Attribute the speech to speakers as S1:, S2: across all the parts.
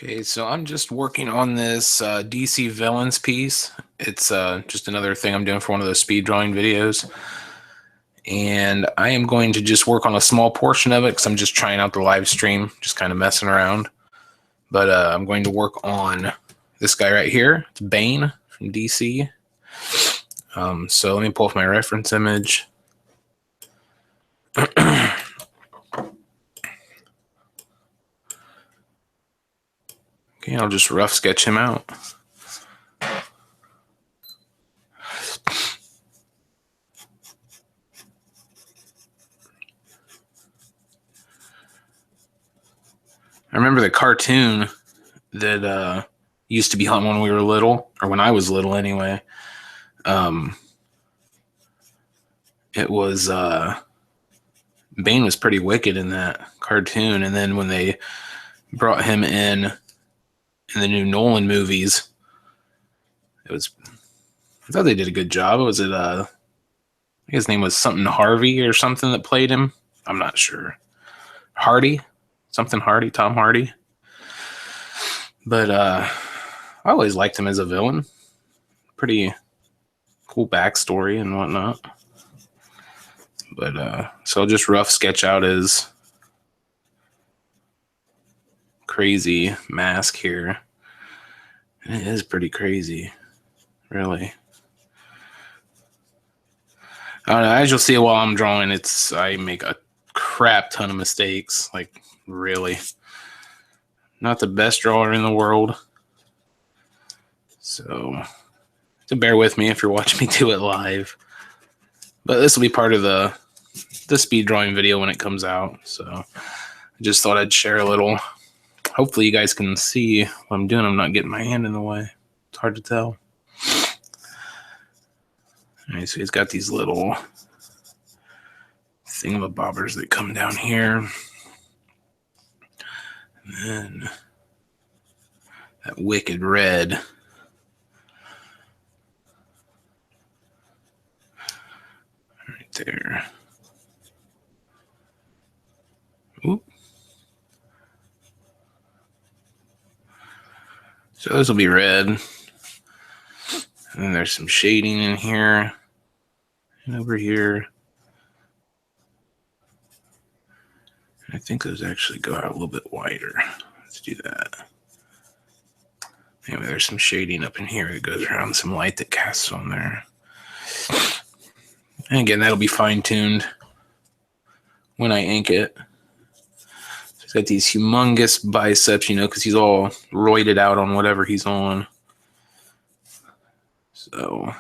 S1: Okay, so I'm just working on this DC Villains piece. It's just another thing I'm doing for one of those speed drawing videos. And I am going to just work on a small portion of it because I'm just trying out the live stream, just kind of messing around. But I'm going to work on this guy right here. It's Bane from DC. So let me pull up my reference image. Okay, I'll just rough sketch him out. I remember the cartoon that used to be on when we were little, or when I was little anyway. It was Bane was pretty wicked in that cartoon, and then when they brought him in the new Nolan movies, I thought they did a good job. Was it I think his name was something Harvey or something that played him? I'm not sure. Hardy? Something Hardy, Tom Hardy. But I always liked him as a villain. Pretty cool backstory and whatnot. But so I'll just rough sketch out his crazy mask here. And it is pretty crazy, really. I don't know, as you'll see while I'm drawing, I make a crap ton of mistakes. Like, really. Not the best drawer in the world. So bear with me if you're watching me do it live. But this will be part of the speed drawing video when it comes out. So I just thought I'd share a little. Hopefully you guys can see what I'm doing. I'm not getting my hand in the way. It's hard to tell. All right, so he's got these little thingamabobbers that come down here. And then that wicked red. Right there. Oop. So this will be red. And then there's some shading in here. And over here. I think those actually go out a little bit wider. Let's do that. Anyway, there's some shading up in here that goes around some light that casts on there. And again, that'll be fine-tuned when I ink it. So he's got these humongous biceps, because he's all roided out on whatever he's on. So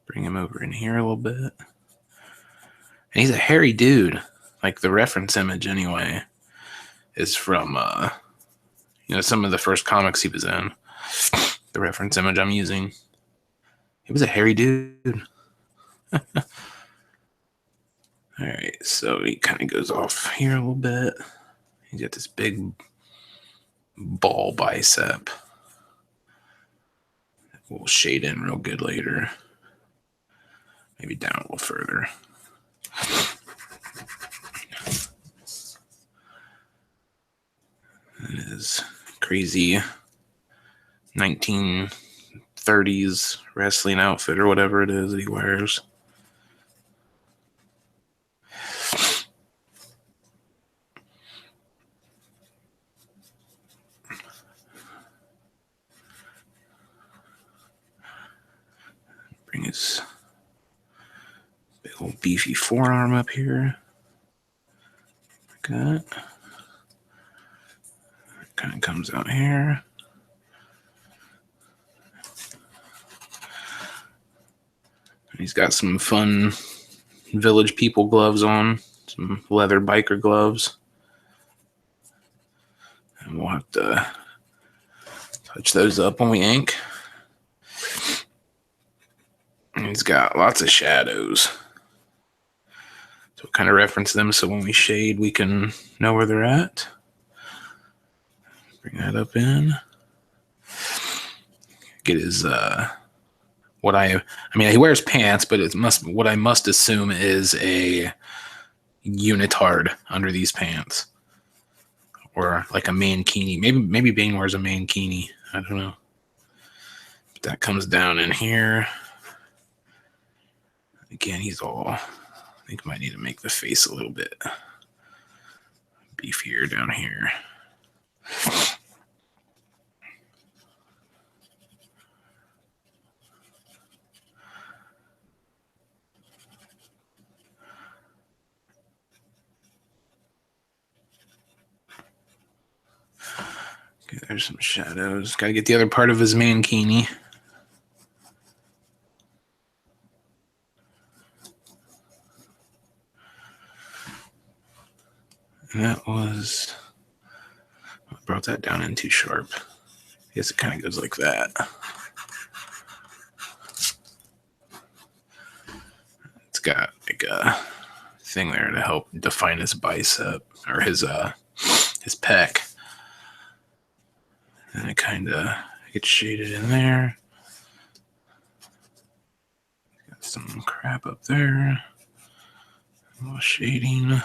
S1: bring him over in here a little bit. And he's a hairy dude. Like the reference image anyway is from some of the first comics he was in. The reference image I'm using. He was a hairy dude. All right, so he kind of goes off here a little bit. He's got this big ball bicep. We'll shade in real good later. Maybe down a little further. It is crazy 1930s wrestling outfit or whatever it is that he wears. Bring his big old beefy forearm up here. Like that. Kind of comes out here. He's got some fun Village People gloves on, some leather biker gloves. And we'll have to touch those up when we ink. And he's got lots of shadows. So we'll kind of reference them so when we shade, we can know where they're at. Bring that up in. Get his he wears pants, but what I must assume is a unitard under these pants, or like a mankini. Maybe Bane wears a mankini. I don't know. But that comes down in here. Again, he's all. I think I might need to make the face a little bit beefier down here. Okay, there's some shadows. Got to get the other part of his mankini. And that was... I brought that down in too sharp. I guess it kind of goes like that. It's got like a thing there to help define his bicep or his pec. And it kind of gets shaded in there. Got some crap up there. A little shading.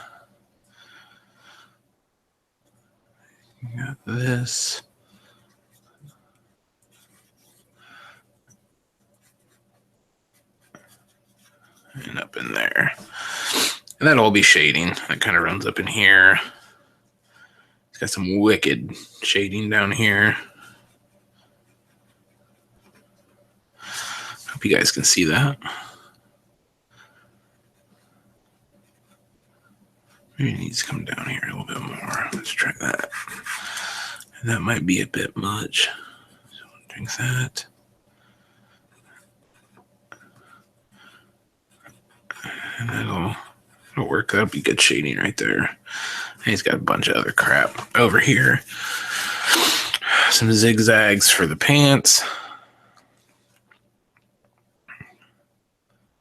S1: Got this. And up in there. And that'll all be shading. That kind of runs up in here. It's got some wicked shading down here. Hope you guys can see that. Maybe it needs to come down here a little bit more. Let's try that. And that might be a bit much. So I'll drink that. And that'll work. That'll be good shading right there. And he's got a bunch of other crap over here. Some zigzags for the pants.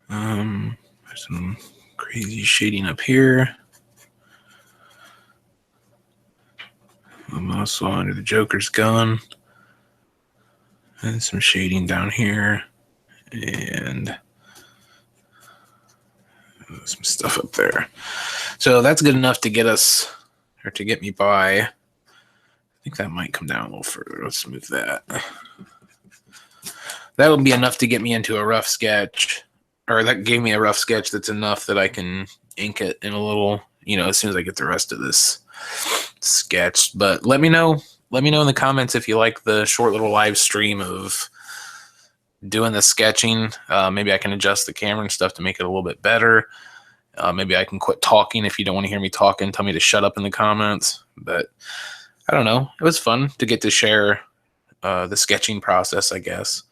S1: There's some crazy shading up here. A muscle under the Joker's gun. And some shading down here. And some stuff up there. So that's good enough to get us, or to get me by. I think that might come down a little further. Let's move that. That would be enough to get me into a rough sketch, or that gave me a rough sketch that's enough that I can ink it in a little, as soon as I get the rest of this sketched. But let me know in the comments if you like the short little live stream of doing the sketching. Maybe I can adjust the camera and stuff to make it a little bit better. Maybe I can quit talking if you don't want to hear me talking. Tell me to shut up in the comments. But I don't know. It was fun to get to share the sketching process, I guess.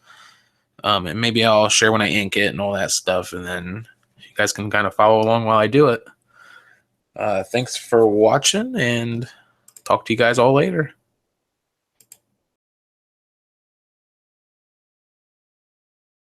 S1: And maybe I'll share when I ink it and all that stuff. And then you guys can kind of follow along while I do it. Thanks for watching, and talk to you guys all later.